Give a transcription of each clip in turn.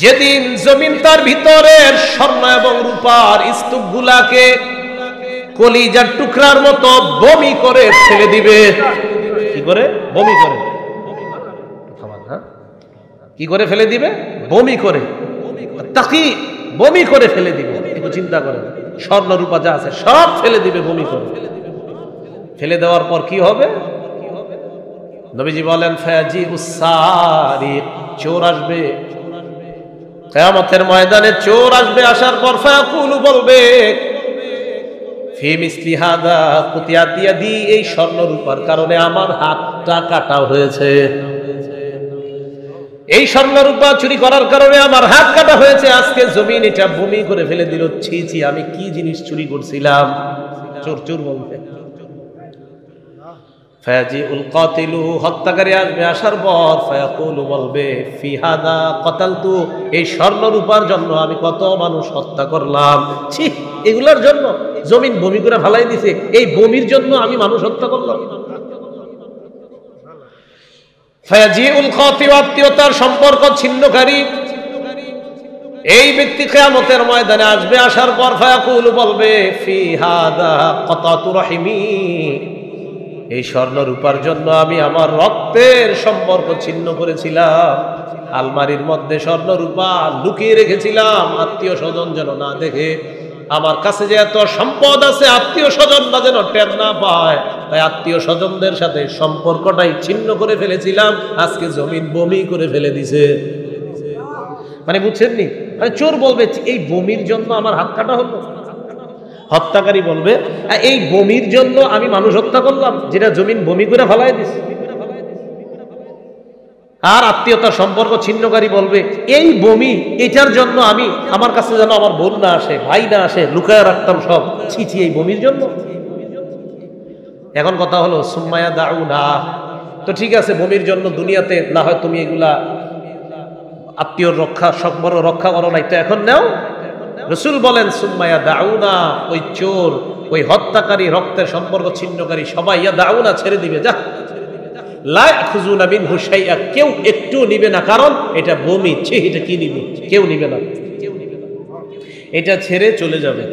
যেদিন জমিন তার ভিতরের স্বর্ণ এবং রূপার স্তূপগুলাকে কলিজার টুকরার মতো বমি করে ফেলে দিবে। কি করে? বমি করে। কি করে ফেলে দিবে? বমি করে। তাকি বমি করে ফেলে দিবে। একটু চিন্তা করেন, স্বর্ণ রূপা যা আছে সব ফেলে দিবে বমি করে। ফেলে দেওয়ার পর কি হবে? নবীজি বলেন ফায়াজি উসারিক, চোর আসবে কিয়ামতের ময়দানে। চোর আসবে, আসার পর ফায়াকুলু বলবে ফি মিসলি হাদা কুতিয়াত ইয়াদি, এই স্বর্ণ রূপার কারণে আমার হাতটা কাটা হয়েছে, এই স্বর্ণ রূপা চুরি করার কারণে আমার হাত কাটা হয়েছে। আজকে জমিন এটা বমি করে ফেলে দিল। ছি ছি, আমি কি জিনিস চুরি করছিলাম। চোর চোর বলবে। ফায়াজিউল কাতিলু, হত্যাকারী আসবে, আসার পর ফায়াকুলু বলবে ফি হাদা কাতালতু, এই স্বর্ণ রূপার জন্য আমি কত মানুষ হত্যা করলাম। ছি, এগুলোর জন্য জমিন বমি করে ফেলাই দিছে, এই বমির জন্য আমি মানুষ হত্যা করলাম। ফায়াজিউল কাতিল, আত্মীয়তার সম্পর্ক ছিন্নকারী এই ব্যক্তি কিয়ামতের ময়দানে আসবে, আসার পর ফায়াকুলু বলবে ফি হাদা কাতাতু রাহিমি, এই স্বর্ণ রূপার জন্য আমি আমার রক্তের সম্পর্ক ছিন্ন করেছিলাম। আলমারির মধ্যে স্বর্ণ রূপা লুকিয়ে রেখেছিলাম, আত্মীয় স্বজন যেন না দেখে। আমার কাছে যে এত সম্পদ আছে, আত্মীয় স্বজনরা যেন টের না পায়, তাই আত্মীয় স্বজনদের সাথে সম্পর্কটাই ছিন্ন করে ফেলেছিলাম। আজকে জমিন বমি করে ফেলে দিছে। মানে বুঝছেননি? মানে চোর বলবে এই বমির জন্য আমার হাত কাটা হলো। হত্যাকারী বলবে এই বমির জন্য আমি মানুষ হত্যা করলাম, যেটা জমিন বমি করে ফেলাই দিছে। আর আত্মীয়তার সম্পর্ক ছিন্নকারী বলবে এই বমি, এটার জন্য আমি, আমার কাছে যেন আমার বোন না আসে, ভাই না আসে, লুকায় রাখতাম সব। ছি ছি, এই বমির জন্য। এখন কথা হলো সুম্মায়া দাউনা, তো ঠিক আছে বমির জন্য দুনিয়াতে না হয় তুমি এগুলা আত্মীয়র রক্ষা সম্পর্ক রক্ষা করো নাই, তো এখন নাও। রাসূল বলেন সুম্মায়া দাউনা, ওই চোর, ওই হত্যাকারী, রক্তের সম্পর্ক ছিন্নকারী সবাই ইয়া দাউনা ছেড়ে দিবে। যা লা ইয়াখুযুনা মিনহু শাইআ, কেউ একটু নিবে না, কারণ এটা বমি। ছি, এটা কি নিবে? কেউ নিবে না, এটা ছেড়ে চলে যাবে।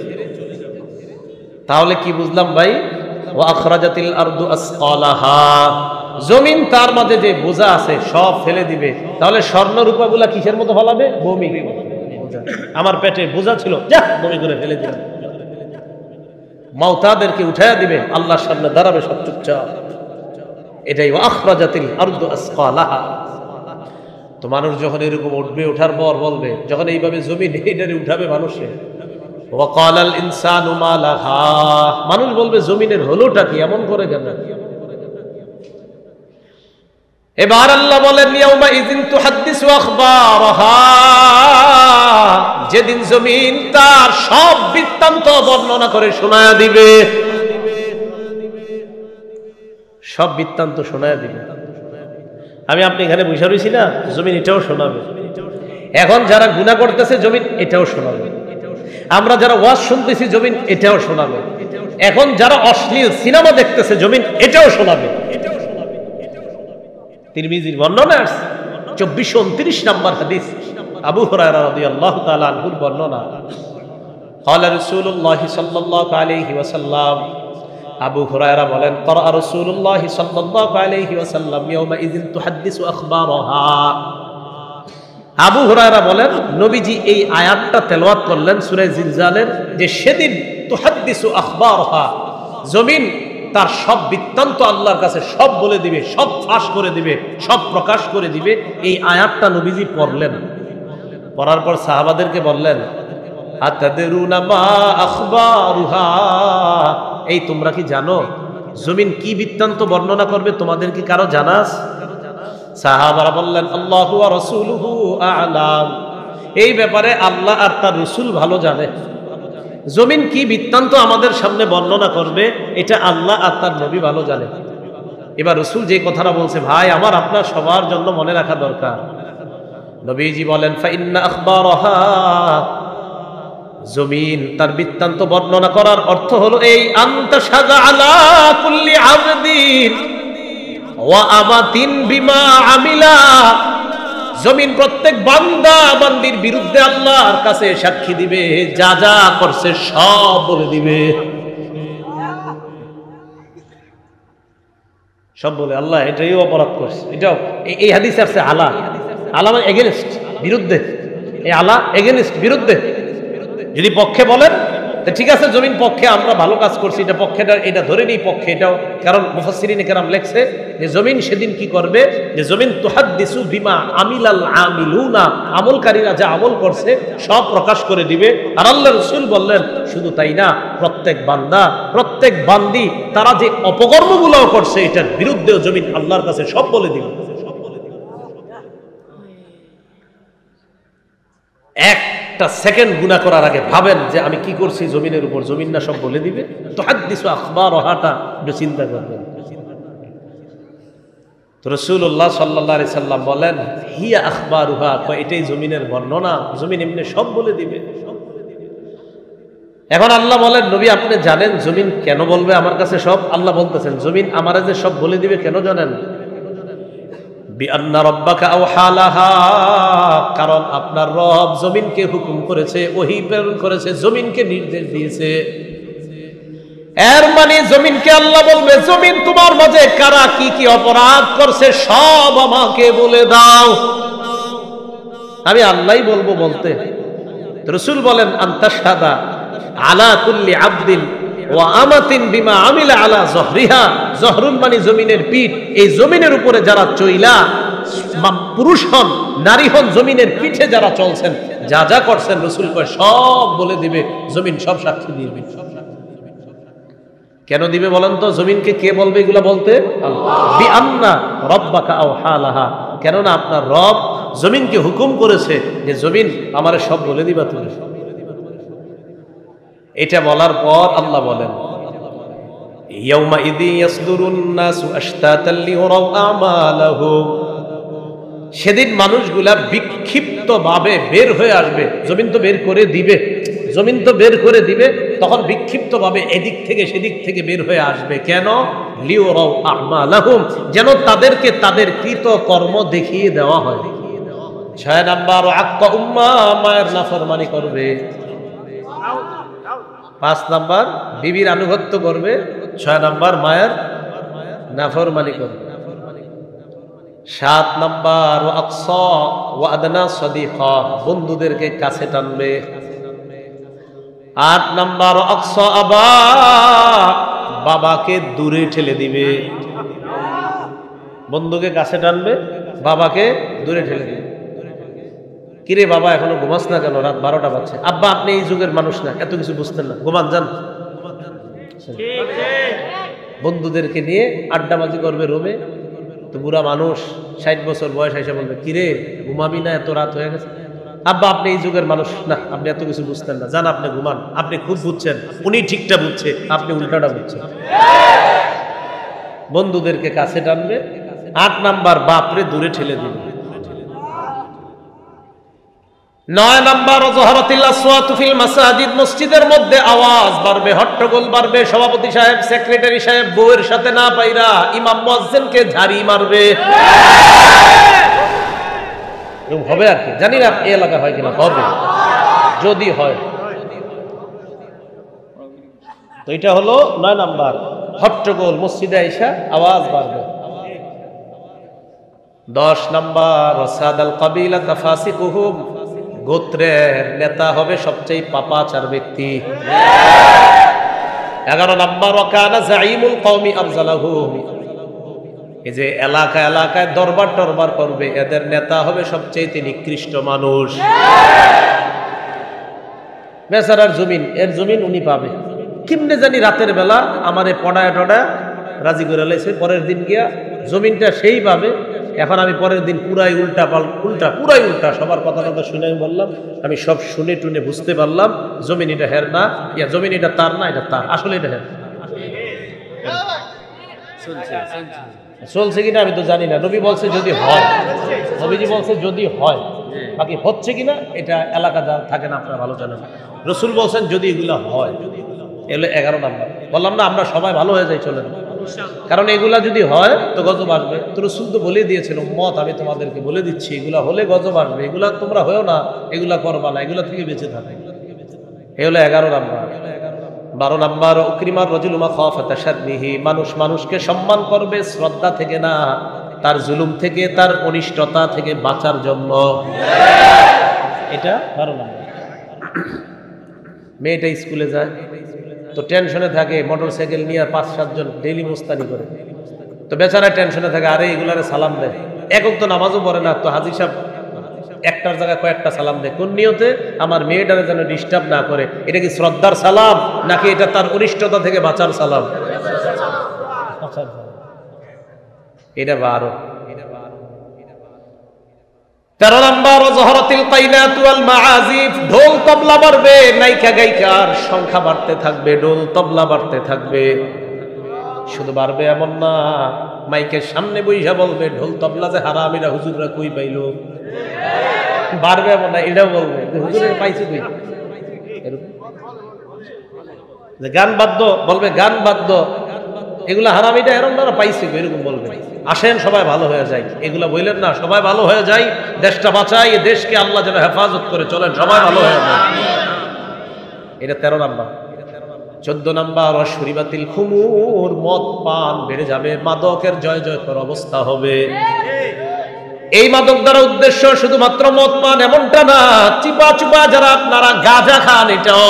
তাহলে কি বুঝলাম ভাই? ওয়া আখরাজাতিল আরদু আসকালাহা, জমিন তার মাঝে যে বোঝা আছে সব ফেলে দিবে। তাহলে স্বর্ণ রূপাগুলা কিসের মতো ফলাবে? বমি। আমার পেটে বোঝা ছিল, যা বমি করে ফেলে দিবে। মাউতাদেরকে উঠাইয়া দিবে, আল্লাহর সামনে দাঁড়াবে সব চুপচাপ। এটাই আখরাজাতিল আরদু আসকালাহা। তো মানুষ যখন এরকম উঠবে, ওঠার পর বলবে, যখন এইভাবে জমিন এটারে উঠাবে মানুষে, ওয়াকালাল ইনসানু মা লাহা, মানুষ বলবে জমিনের হলোটা কি, এমন করে কেন? এবার আল্লাহ বলেন ইয়াউমা ইযিন তুহাদ্দিসু আখবারাহা, যেদিন জমিন তার সব বৃত্তান্ত বর্ণনা করে শোনায়া দিবে। সব বৃত্তান্ত শোনায়া দিবে। আমি আপনি এখানে বসে রয়েছি না, জমিন এটাও শোনাবে। এখন যারা গুনাহ করতেছে জমিন এটাও শোনাবে। আমরা যারা ওয়াজ শুনতেছি জমিন এটাও শোনাবে। এখন যারা অশ্লীল সিনেমা দেখতেছে জমিন এটাও শোনাবে। তিরমিজির বর্ণনা 2429 নম্বর হাদিস, আবু হুরায়রা রাদিয়াল্লাহু তাআলা আনহুর বর্ণনা। ক্বালা রাসূলুল্লাহ সাল্লাল্লাহু আলাইহি ওয়াসাল্লাম, আবু হুরায়রা বলেন ক্বারা রাসূলুল্লাহ সাল্লাল্লাহু আলাইহি ওয়াসাল্লাম ইয়াউমা ইযিন তুহাদ্দিসু আখবারাহা। আবু হুরায়রা বলেন নবীজি এই আয়াতটা তেলাওয়াত করলেন সূরা জিলজালের, যে সেদিন তুহাদ্দিসু আখবারাহা, জমিন তার সব বৃত্তান্ত আল্লাহর কাছে সব বলে দিবে, সব ফাঁস করে দিবে, সব প্রকাশ করে দিবে। এই আয়াতটা নবীজি পড়লেন। পড়ার পর সাহাবাদেরকে বললেন আতাদরুনা মা আখবারুহা, এই তোমরা কি জানো জমিন কি বৃত্তান্ত বর্ণনা করবে? তোমাদের কি কারো জানা আছে? সাহাবারা বললেন আল্লাহু ওয়া রাসূলুহু আ'লাম, এই ব্যাপারে আল্লাহ আর তার রাসূল ভালো জানে। জমিন কি বৃত্তান্ত আমাদের সামনে বর্ণনা করবে এটা আল্লাহ আর তার নবী ভালো জানে। এবার রাসূল যে কথাটা বলছে ভাই আমার আপনার সবার জন্য মনে রাখা দরকার। নবীজি বলেন ফা ইন্না আখবারাহা, জমিন তার বৃত্তান্ত বর্ণনা করার অর্থ হলো এই আনতা শাজা আলা কুল্লি আবদিন ওয়া আমাতিন বিমা আমিলা, জমিন প্রত্যেক বান্দা বান্দির বিরুদ্ধে আল্লাহর কাছে সাক্ষী দিবে, যা যা করছে সব বলে দিবে। সব বলে আল্লাহ এটাই অপরাধ করছে, এটাও। এই হাদিসে আছে আলা, আলা মানে এগেনস্ট, বিরুদ্ধে। এই আলা এগেনস্ট, বিরুদ্ধে। যদি পক্ষে বলেন ঠিক আছে, জমিন পক্ষে আমরা ভালো কাজ করছি, এটা পক্ষেটা, এটা ধরে নিই পক্ষে এটাও। কারণ মুফাসসিরিনে কেরাম লেখছে যে জমিন সেদিন কি করবে, যে জমিন তুহাদ্দিসু বিমা আমিলাল আমিলুনা, আমলকারীরা যা আমল করছে সব প্রকাশ করে দিবে। আর আল্লাহর রাসূল বললেন শুধু তাই না, প্রত্যেক বান্দা প্রত্যেক বান্দি তারা যে অপকর্মগুলো করছে এটার বিরুদ্ধেও জমিন আল্লাহর কাছে সব বলে দিবে। একটা সেকেন্ড গুনাহ করার আগে ভাবেন যে আমি কি করছি জমিনের উপর, জমিন না সব বলে দিবে? তুহাদ্দিসু আখবারহাটা, একটু চিন্তা করবেন। তো রাসূলুল্লাহ সাল্লাল্লাহু আলাইহি সাল্লাম বলেন হিয়া আখবারুহা, এটাই জমিনের বর্ণনা, জমিন এমনি সব বলে দিবে। এখন আল্লাহ বলেন নবী আপনি জানেন জমিন কেন বলবে আমার কাছে সব? আল্লাহ বলতেছেন জমিন আমারে যে সব বলে দিবে কেন জানেন? বিআন্না রাব্বাকা আওহা লাহা, কারণ আপনার রব জমিনকে হুকুম করেছে, ওহী প্রেরণ করেছে, জমিনকে নির্দেশ দিয়েছে। এর মানে জমিনকে আল্লাহ বলবে জমিন তোমার মাঝে কারা কি কি অপরাধ করছে সব আমাকে বলে দাও, আমি আল্লাহই বলবো বলতে। রাসূল বলেন আনতাশহাদা আলা কুল্লি আবদিন ওয়া আমাতিন বিমা আমিলা আলা যহরিহা, যহরুন মানে জমিনের পিঠ, এই জমিনের উপরে যারা চইলা, পুরুষ হন নারী হন, জমিনের পিঠে যারা চলছেন, যা যা করছেন রাসূল কয় সব বলে দিবে, জমিন সব সাক্ষী দিবে। কেন দিবে বলেন তো? জমিনকে কে বলবে এগুলা বলতে? আল্লাহ। বিআন্না রাব্বাকা আওহা লাহা, কেননা আপনার রব জমিনকে হুকুম করেছে যে জমিন আমারে সব বলে দিবা তুমি। এটা বলার পর আল্লাহ বলেন ইয়াউমা ইযি ইয়াসদুরুন নাসু আশতাতাল লিউরাউ আমালাহুম, সেদিন মানুষগুলা বিক্ষিপ্ত ভাবে বের হয়ে আসবে। জমিন তো বের করে দিবে, জমিন তো বের করে দিবে, তখন বিক্ষিপ্ত ভাবে এদিক থেকে সেদিক থেকে বের হয়ে আসবে। কেন? লিউরাউ আমালাহুম, যেন তাদেরকে তাদের কৃত কর্ম দেখিয়ে দেওয়া হয়। 6 নাম্বার আক্কা উম্মা, মায়ের নাফরমানি করবে। 5 নাম্বার বিবির আনুগত্য করবে। 6 নাম্বার মায়ের নাফরমানি করবে। 7 নাম্বার আকসা ওয়া আদনা সাদিকা, বন্ধুদেরকে কাছে টানবে। 8 নাম্বার আকসা আবা, বাবাকে দূরে ঠেলে দিবে। বন্ধুকে কাছে টানবে, বাবাকে দূরে ঠেলে দিবে। কিরে বাবা এখনো ঘুমাস না কেন? রাত 12টা বাজছে। আব্বা আপনি এই যুগের মানুষ না, এত কিছু বুঝতেন না, ঘুমান যান। বন্ধুদেরকে নিয়ে আড্ডাবাজি করবে রুমে। তো বুড়া মানুষ 60 বছর বয়স এসে বলবে কিরে ঘুমাবি না, এত রাত হয়ে গেছে। আব্বা আপনি এই যুগের মানুষ না, আপনি এত কিছু বুঝতেন না, যান আপনি ঘুমান, আপনি খুব বুঝছেন, উনি ঠিকটা বুঝছে, আপনি উল্টাটা বুঝছেন। বন্ধুদেরকে কাছে টানবে। 8 নাম্বার বাপরে দূরে ঠেলে দিবে। 9 নাম্বার যহরাতিল আসওয়াতু ফিল মাসাজিদ, মসজিদের মধ্যে আওয়াজ বাড়বে, হট্টগোল বাড়বে। সভাপতি সাহেব, সেক্রেটারি সাহেব বউয়ের সাথে না পাইরা ইমাম মুয়াজ্জিনকে ঝাড়ি মারবে। এরকম হবে আর কি, জানি না এই এলাকা হয় কিনা, হবে যদি হয়। তো এটা হলো 9 নাম্বার, হট্টগোল, মসজিদে আইসা আওয়াজ বাড়বে। 10 নাম্বার সাদাল কাবিলা তাফাসিকুহুম, গোত্রের নেতা হবে সবচেয়ে পাপাচার ব্যক্তি। 11 নাম্বার ওয়াকানা জাইমুল কওমি আফজালাহুম, এই যে এলাকা এলাকায় দরবার টরবার করবে, এদের নেতা হবে সবচেয়ে নিকৃষ্ট মানুষ। বেচারার জমিন, এর জমিন উনি পাবে কেমনে জানি, রাতের বেলা আমারে পড়ায় টড়ায় রাজি করে লাইছে, পরের দিন গিয়া জমিনটা সেই পাবে। এখন আমি পরের দিন পুরাই উল্টা পুরাই উল্টা, সবার কথা কথা শুনে আমি বললাম, আমি সব শুনে টুনে বুঝতে পারলাম জমিন এটা হের না, ইয়া জমিন এটা তার না, এটা তার, আসলে এটা হের। চলছে কিনা আমি তো জানি না, নবী বলছে যদি হয়, নবীজি বলছে যদি হয়, বাকি হচ্ছে কিনা এটা এলাকা যা থাকে না আপনারা ভালো জানেন। রাসূল বলছেন যদি এগুলা হয়। এগুলো 11 নাম্বার। বললাম না আমরা সবাই ভালো হয়ে যাই, চলেন কারণ এগুলা যদি হয় তো গজব আসবে। তো রাসূল তো বলে দিয়েছিল, উম্মত আমি তোমাদেরকে বলে দিচ্ছি এগুলা হলে গজব আসবে, এগুলা তোমরা হয়েও না, এগুলা করবা না, এগুলা থেকে বেঁচে থাকে। এই হলো 11 নাম্বার। 12 নাম্বার, উকরিমার রাজুলু মাখাফাতা শাররিহি, মানুষ মানুষকে সম্মান করবে শ্রদ্ধা থেকে না, তার জুলুম থেকে, তার অনিষ্টতা থেকে বাঁচার জন্য। এটা 12 নাম্বার। মেয়েটা স্কুলে যায় তো টেনশনে থাকে, মোটরসাইকেল নিয়ে 5-7 জন ডেইলি মুস্তানি করে, তো বেচারা টেনশনে থাকে, আরে এগুলারে সালাম দেয়। একক তো নামাজও পড়ে না, তো হাজির সাহেব একটার জায়গায় কয়েকটা সালাম দেয়, কোন নিয়তে? আমার মেয়েটারে যেন ডিস্টার্ব না করে। এটা কি শ্রদ্ধার সালাম নাকি এটা তার অনিষ্টতা থেকে বাঁচার সালাম? এটা 12। 13 নাম্বার, ওয়াজহারাতিল কাইনাত ওয়াল মাআজিফ, ঢোল তবলা বাড়বে, নায়িকা গায়িকার সংখ্যা বাড়তে থাকবে, ঢোল তবলা বাড়তে থাকবে। শুধু বাড়বে এমন না, মাইকের সামনে বইসা বলবে ঢোল তবলা যে হারাম, এরা হুজুররা কই পাইলো। বাড়বে এমন না, এটাও বলবে হুজুরের পাইছে কই। গান বাদ্য বলবে, গান বাদ্য এগুলা হারাম, এটা এরকম না পাইছে কই, এরকম বলবে। আসেন সবাই ভালো হয়ে যায়, এগুলা বললেন না, সবাই ভালো হয়ে যায়, দেশটা বাঁচাই, দেশকে আল্লাহ যেন হেফাজত করে চলেন, সবাই ভালো হয়ে যায়। এটা 13 নাম্বার। 14 নাম্বার, অশরিবাতিল খুমুর, মদ পান বেড়ে যাবে, মাদকের জয় জয়কর অবস্থা হবে। এই মাদক দ্বারা উদ্দেশ্য শুধুমাত্র মদ পান এমনটা না, চিপা চুপা যারা আপনারা গাঁজা খান, এটাও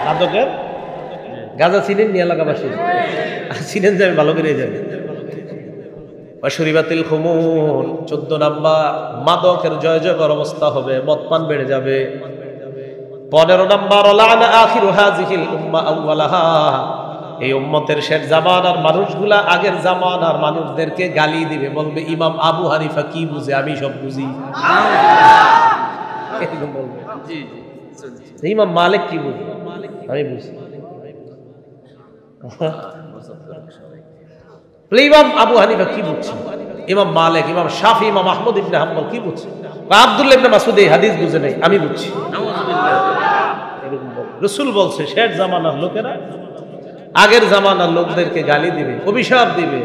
মাদকের। গাঁজা চিনেন নি এলাকাবাসী? চিনেন যে আমি ভালো করে যাবে। অশরিবাতিল খুমুর 14 নাম্বার, মাদকের জয় জয়কর অবস্থা হবে, মদ পান বেড়ে যাবে। 15 নাম্বার, লানা আখিরু হাযিহিল উম্মাহ আউওয়ালাহা, এই উম্মতের শেষ জামানার মানুষগুলা আগের জামানার মানুষদেরকে গালি দিবে, বলবে ইমাম আবু হানিফা কি বুঝে, আমি সব বুঝি। এরকম বলবে। ইমাম মালিক কি বুঝে, আমি বুঝি। ইমাম আবু হানিফা কি বুঝছে, ইমাম মালিক, ইমাম শাফি, ইমাম আহমদ ইবনে হাম্বল কি বুঝছে, আব্দুল্লাহ ইবনে মাসউদ এই হাদিস বুঝে নাই, আমি বুঝছি। রাসূল বলছে শেষ জামানার লোকেরা আগের জামানার লোকদেরকে গালি দিবে, অভিশাপ দিবে।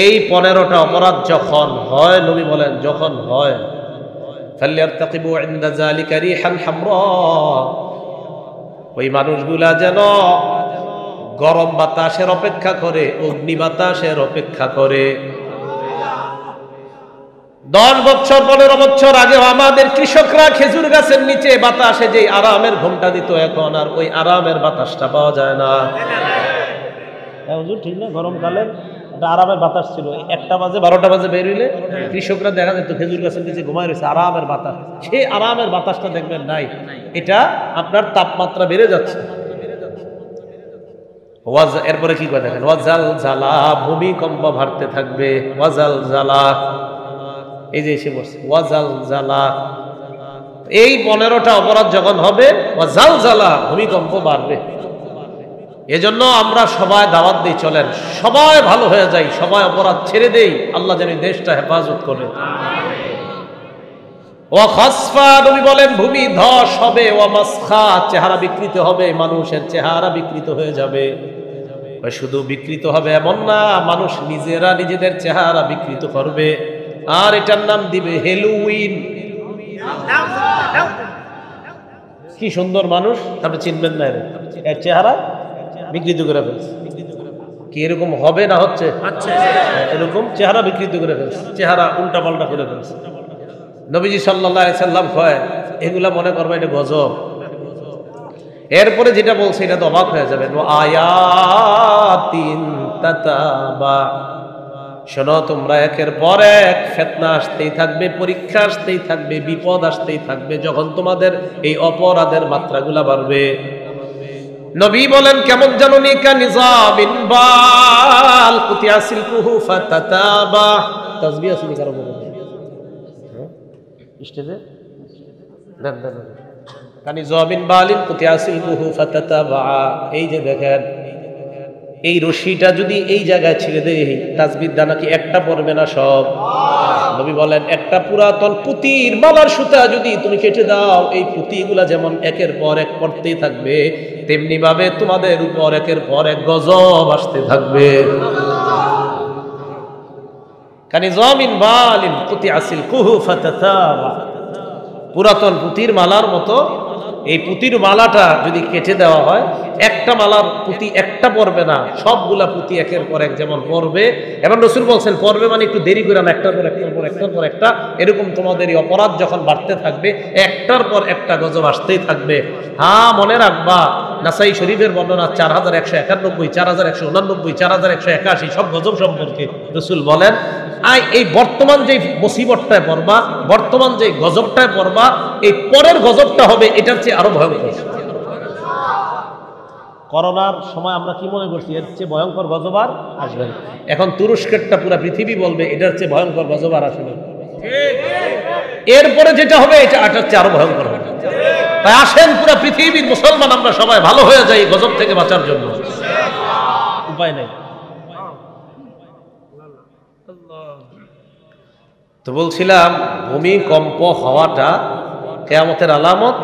এই 15টা অপরাধ যখন হয়, নবী বলেন যখন হয়, ফালইয়ারতাকিবু ইনদা যালিকা রিহান হামরা, ওই মানুষগুলা যেন গরম বাতাসের অপেক্ষা করে, অগ্নি বাতাসের অপেক্ষা করে। 10 বছর 15 বছর আগে আমাদের কৃষকরা খেজুর গাছের নিচে বাতাসে যে আরামের ঘুমটা দিত, এখন আর ওই আরামের বাতাসটা পাওয়া যায় না। হুজুর ঠিক না, গরমকালে একটা আরামের বাতাস ছিল, 1টা বাজে 12টা বাজে বের হইলে কৃষকরা দেখা যেত খেজুর গাছের নিচে ঘুমায় রয়েছে, আরামের বাতাস। সেই আরামের বাতাসটা দেখবেন নাই, এটা আপনার তাপমাত্রা বেড়ে যাচ্ছে। এরপরে কি করে দেখেন, ওয়াজাল জালা, ভূমিকম্প ভারতে থাকবে, ওয়াজাল জালা, এই যে এসে বসছে ওয়াজাল জালা। এই 15টা অপরাধ যখন হবে, ওয়াজাল জালা, ভূমিকম্প বাড়বে। এজন্য আমরা সবাই দাওয়াত দিই, চলেন সবাই ভালো হয়ে যাই, সবাই অপরাধ ছেড়ে দেই, আল্লাহ যেন দেশটা হেফাজত করে। ওয়া খাসফা, নবী বলেন ভূমি ধস হবে, ওয়া মাসখা, চেহারা বিকৃত হবে, মানুষের চেহারা বিকৃত হয়ে যাবে। শুধু বিকৃত হবে এমন না, মানুষ নিজেরা নিজেদের চেহারা বিকৃত করবে, আর এটার নাম দিবে হ্যালোউইন। কি সুন্দর মানুষ, আপনি চিনবেন না, এর চেহারা বিকৃত করে ফেলছে। কি এরকম হবে না হচ্ছে? এরকম চেহারা বিকৃত করে ফেলছে, চেহারা উল্টা পাল্টা করে ফেলছে। নবীজি সাল্লাল্লাহু আলাইহি সাল্লাম কয় এগুলা মনে করবে এটা গজব। এরপরে যেটা বলছে এটা তো অবাক হয়ে যাবেন, আয়াতিন তাতাবা, শোনো তোমরা একের পর এক ফিতনা আসতেই থাকবে, পরীক্ষা আসতেই থাকবে, বিপদ আসতেই থাকবে, যখন তোমাদের এই অপরাধের মাত্রাগুলা বাড়বে। নবী বলেন কেমন জানুনি, কানিজামিন বাল কুতিয়া সিলকুহু ফাতাতাবা, তাসবিহ আছে কারো বলে স্টেজে দেন দেন, কানিজামিন বালিন কুতিয়া সিলকুহু ফাতাতাবা। এই যে দেখেন, এই রশিটা যদি এই জায়গায় ছেড়ে দেয়, তাসবিহ দানা কি একটা পড়বে না সব? নবী বলেন একটা পুরাতন পুঁতির মালার সুতা যদি তুমি কেটে দাও, এই পুঁতিগুলা যেমন একের পর এক পড়তেই থাকবে, তেমনি ভাবে তোমাদের উপর একের পর এক গজব আসতে থাকবে। কানিজামিন বালিন কুতিআসিল কুহু ফাতাতাবা, পুরাতন পুঁতির মালার মতো এই পুঁতির মালাটা যদি কেটে দেওয়া হয়, একটা মালার পুঁতি একটা পড়বে না, সবগুলা পুঁতি একের পর এক যেমন পড়বে। এবং রাসূল বলছেন পড়বে মানে একটু দেরি করে না, একটার পর একটার পর একটার পর একটা, এরকম তোমাদের এই অপরাধ যখন বাড়তে থাকবে একটার পর একটা গজব আসতেই থাকবে। হ্যাঁ, মনে রাখবা নাসাই শরীফের বর্ণনা 4191, 4189, 4181, সব গজব সম্পর্কে রাসূল বলেন এই বর্তমান যে মুসিবতটায় পড়বা, বর্তমান যে গজবটায় পড়বা, এই পরের গজবটা হবে এটার চেয়ে আরো ভয়ঙ্কর। করোনার সময় আমরা কি মনে করছি এর চেয়ে ভয়ঙ্কর গজব আর আসবে না। এখন তুরস্কেরটা পুরো পৃথিবী বলবে এটার চেয়ে ভয়ঙ্কর গজব আর আসবে না। এরপরে যেটা হবে এটা এটার চেয়ে আরো ভয়ঙ্কর হবে। তাই আসেন পুরো পৃথিবীর মুসলমান আমরা সবাই ভালো হয়ে যাই গজব থেকে বাঁচার জন্য। উপায় নাই। তো বলছিলাম ভূমিকম্প হওয়াটা কিয়ামতের আলামত।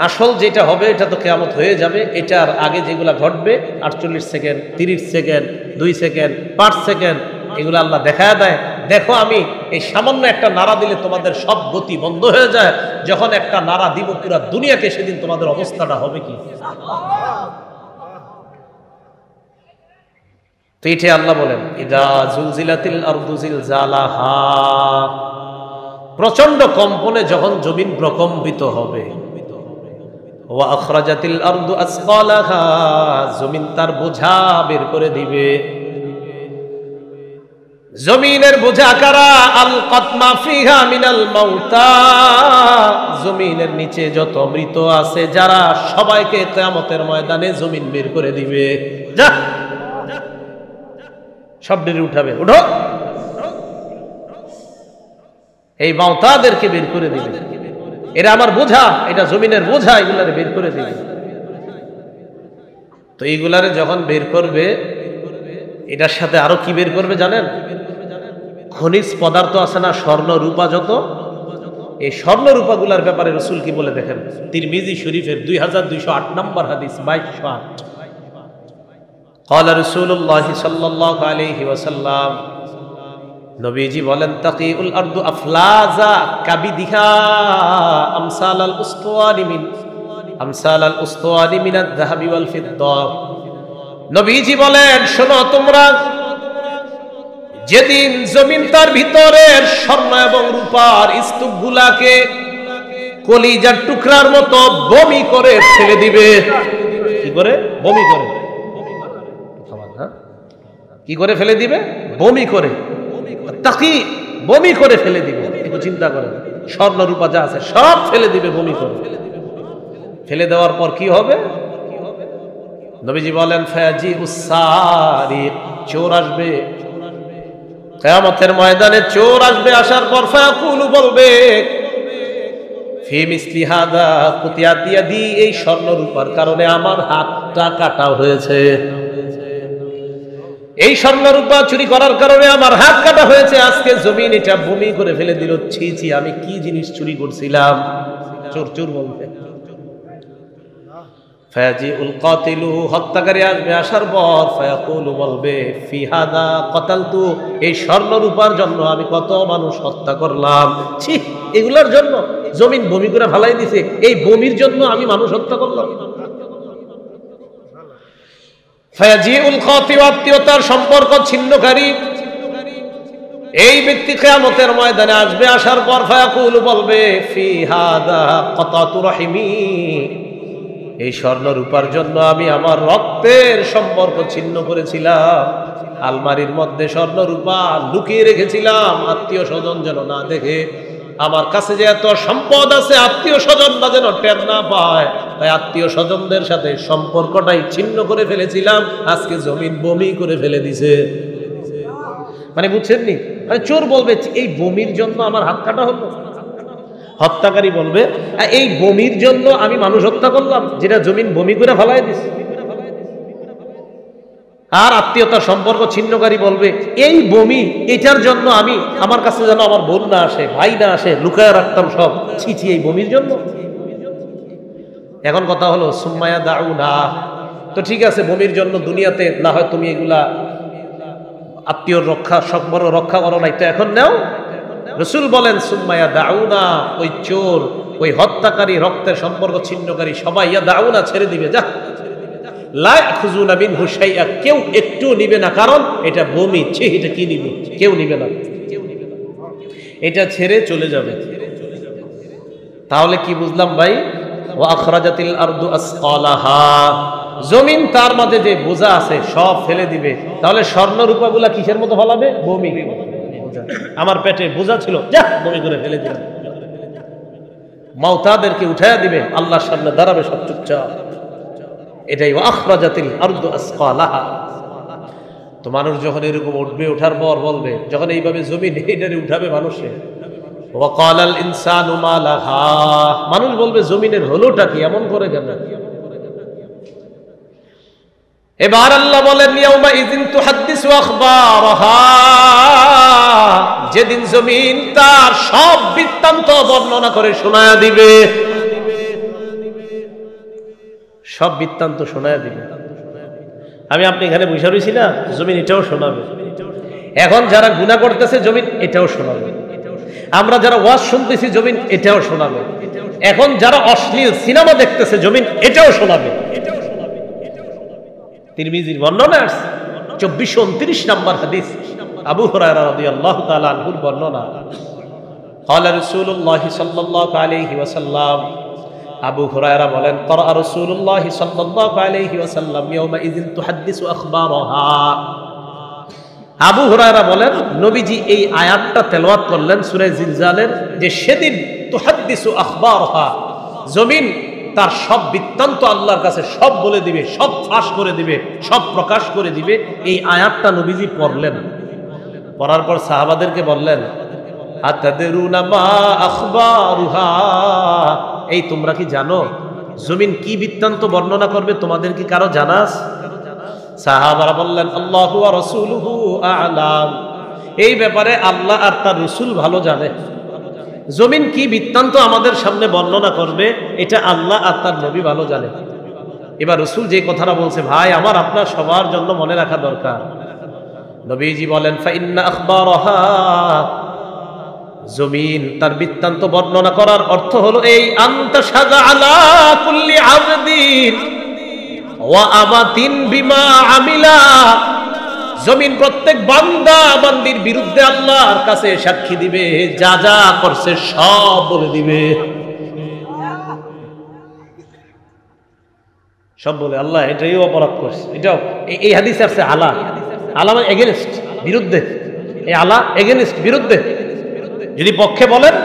আসল যেটা হবে এটা তো কিয়ামত হয়ে যাবে, এটার আগে যেগুলা ঘটবে 48 সেকেন্ড, 30 সেকেন্ড, 2 সেকেন্ড, 5 সেকেন্ড, এগুলো আল্লাহ দেখায় দেয়। দেখো আমি এই সামান্য একটা নাড়া দিলে তোমাদের সব গতি বন্ধ হয়ে যায়, যখন একটা নাড়া দিব পুরো দুনিয়াকে, সেদিন তোমাদের অবস্থাটা হবে কি। তো এটাই আল্লাহ বলেন ইদা জুলজিলাতিল আরদু জিলজালাহা, প্রচন্ড কম্পনে যখন জমিন প্রকম্পিত হবে। ওয়া আখরাজাতিল আরদু আসকালাহা, জমিন তার বোঝা বের করে দিবে। জমিনের বোঝা কারা? আলকাত মা ফিহা মিনাল মাউতা, জমিনের নিচে যত মৃত আছে যারা, সবাইকে কিয়ামতের ময়দানে জমিন বের করে দিবে। যা সব বের উঠাবে, উঠো, এই মাউতাদেরকে বের করে দিবে। এরা আমার বোঝা, এটা জমিনের বোঝা, এগুলারে বের করে দিবে। তো এইগুলারে যখন বের করবে, এটার সাথে আরো কি বের করবে জানেন? খনিজ পদার্থ আছে না, স্বর্ণ রূপা যত, এই স্বর্ণ রূপাগুলার ব্যাপারে রাসূল কি বলে দেখেন, তিরমিজি শরীফের 2208 নম্বর হাদিস, 2208। قال رسول الله صلى الله عليه وسلم, নবীজি বলেন তাকিউল আরদু আফলাজা কাবিদিহা আমসালাল উসতুয়ানি মিনাদ যাহাবি ওয়াল ফিদ্দা। নবীজি বলেন শোনো তোমরা, যেদিন জমিন তার ভিতরের স্বর্ণ এবং রূপার স্তূপগুলাকে কলিজার টুকরার মতো বমি করে ফেলে দিবে। কি করে? বমি করে। কি করে ফেলে দিবে? বমি করে। তাকি বমি করে ফেলে দিবে। একটু চিন্তা করেন, স্বর্ণ রূপা যা আছে সব ফেলে দিবে বমি করে। ফেলে দেওয়ার পর কি হবে? নবীজি বলেন ফায়াজি উসারিক, চোর আসবে কিয়ামতের ময়দানে। চোর আসবে, আসার পর ফায়াকুলু বলবে ফি মিসলি হাদা কুতিয়াত ইয়াদি, এই স্বর্ণ রূপার কারণে আমার হাতটা কাটা হয়েছে, এই স্বর্ণ রূপা চুরি করার কারণে আমার হাত কাটা হয়েছে। আজকে জমিন এটা বমি করে ফেলে দিল। ছি ছি, আমি কি জিনিস চুরি করছিলাম। চোর চোর বলতে। ফায়াজিউল কাতিলু, হত্যাকারী আসবে, আসার পর ফায়াকুলু বলবে ফি হাদা কাতালতু, এই স্বর্ণ রূপার জন্য আমি কত মানুষ হত্যা করলাম। ছি, এগুলোর জন্য জমিন বমি করে ফেলাই দিছে, এই বমির জন্য আমি মানুষ হত্যা করলাম। ফায়াজিউল কাতিউ, আত্মীয়তার সম্পর্ক ছিন্নকারী, এই ব্যক্তি কিয়ামতের ময়দানে আসবে। আসার পর ফায়াকুলু বলবে ফি হাদা কাতাতু রাহিমি, এই স্বর্ণ রূপার জন্য আমি আমার রক্তের সম্পর্ক ছিন্ন করেছিলাম। আলমারির মধ্যে স্বর্ণ রূপা লুকিয়ে রেখেছিলাম, আত্মীয় স্বজন যেন না দেখে। আমার কাছে যে এত সম্পদ আছে, আত্মীয় স্বজনরা যেন টের না পায়, তাই আত্মীয় স্বজনদের সাথে সম্পর্কটাই ছিন্ন করে ফেলেছিলাম। আজকে জমিন বমি করে ফেলে দিছে। মানে বুঝছেননি? মানে চোর বলবে এই বমির জন্য আমার হাত কাটা হলো। হত্যাকারী বলবে এই বমির জন্য আমি মানুষ হত্যা করলাম, যেটা জমিন বমি করে ফেলাই দিছে। আর আত্মীয়তার সম্পর্ক ছিন্নকারী বলবে এই বমি, এটার জন্য আমি আমার কাছে যেন আমার বোন না আসে, ভাই না আসে, লুকায় রাখতাম সব, ছি ছি এই বমির জন্য। এখন কথা হলো সুম্মায়া দাউনা, তো ঠিক আছে বমির জন্য দুনিয়াতে না হয় তুমি এগুলা আত্মীয়র রক্ষা সম্পর্ক রক্ষা করো নাই, তো এখন নাও। রাসূল বলেন সুম্মায়া দাউনা, ওই চোর, ওই হত্যাকারী, রক্তের সম্পর্ক ছিন্নকারী সবাই ইয়া দাউনা ছেড়ে দিবে, যা লা ইয়াখুযুনা মিনহু শাইআ, কেউ একটু নিবে না, কারণ এটা বমি, ছি এটা কি নিবে, কেউ নিবে না, এটা ছেড়ে চলে যাবে। তাহলে কি বুঝলাম ভাই? ওয়া আখরাজাতিল আরদু আসকালাহা, জমিন তার মাঝে যে বোঝা আছে সব ফেলে দিবে। তাহলে স্বর্ণ রূপাগুলা কিসের মতো ফলাবে? বমি। আমার পেটে বোঝা ছিল, যা বমি করে ফেলে দিবে। মাউতাদেরকে উঠাইয়া দিবে, আল্লাহর সামনে দাঁড়াবে সব চুপচাপ। এটাই ওয়া আখরাজাতিল আরদু আসকালাহা। তো মানুষ যখন এরকম উঠবে, ওঠার পর বলবে, যখন এইভাবে জমিন এটারে উঠাবে মানুষে, ওয়া ক্বালাল ইনসানু মা লাহা, মানুষ বলবে জমিনের হলোটা কি, এমন করে কেন? এবার আল্লাহ বলেন ইয়াউমা ইযিন তুহাদ্দিসু আখবারাহা, যেদিন জমিন তার সব বৃত্তান্ত বর্ণনা করে শোনায়া দিবে, সব বৃত্তান্ত শোনায়া দিবে। আমি আপনি এখানে বসে রয়েছি না, জমিন এটাও শোনাবে। এখন যারা গুনাহ করতেছে জমিন এটাও শোনাবে, আমরা যারা ওয়াজ শুনতেছি জমিন এটাও শোনাবে, এখন যারা অশ্লীল সিনেমা দেখতেছে জমিন এটাও শোনাবে। তিরমিজির বর্ণনা 2429 নম্বর হাদিস, আবু হুরায়রা রাদিয়াল্লাহু তাআলা আনহুর বর্ণনা, ক্বালা রাসূলুল্লাহ সাল্লাল্লাহু আলাইহি ওয়াসাল্লাম, আবু হুরায়রা বলেন, ক্বারা রাসূলুল্লাহ সাল্লাল্লাহু আলাইহি ওয়াসাল্লাম ইয়াউমা ইযিন তুহাদ্দিসু আখবারাহা। আবু হুরায়রা বলেন, নবীজি এই আয়াতটা তেলাওয়াত করলেন সূরা জিলজালের, যে সেদিন তুহাদ্দিসু আখবারাহা, জমিন তার সব বৃত্তান্ত আল্লাহর কাছে সব বলে দিবে, সব ফাঁস করে দিবে, সব প্রকাশ করে দিবে। এই আয়াতটা নবীজি পড়লেন, পড়ার পর সাহাবাদেরকে বললেন, আতাদরুনা মা আখবারুহা, এই তোমরা কি জানো জমিন কি বৃত্তান্ত বর্ণনা করবে? তোমাদের কি কারো জানা আছে? সাহাবারা বললেন, আল্লাহু ওয়া রাসূলুহু আ'লাম, এই ব্যাপারে আল্লাহ আর তার রাসূল ভালো জানে। জমিন কি বৃত্তান্ত আমাদের সামনে বর্ণনা করবে এটা আল্লাহ আর তার নবী ভালো জানে। এবার রাসূল যে কথাটা বলছে, ভাই আমার আপনার সবার জন্য মনে রাখা দরকার। নবীজি বলেন, ফা ইন্না আখবারাহা, জমিন তার বৃত্তান্ত বর্ণনা করার অর্থ হলো এই, আনতা শাজা আলা কুল্লি আবদিন ওয়া আমাতিন বিমা আমিলা, জমিন প্রত্যেক বান্দা বান্দির বিরুদ্ধে আল্লাহর কাছে সাক্ষী দিবে, যা যা করছে সব বলে দিবে, সব বলে আল্লাহ এটাই অপরাধ করছে, এটাও। এই হাদিসে আছে আলা, আলা মানে এগেনস্ট, বিরুদ্ধে। এই আলা এগেনস্ট, বিরুদ্ধে। যদি পক্ষে বলেন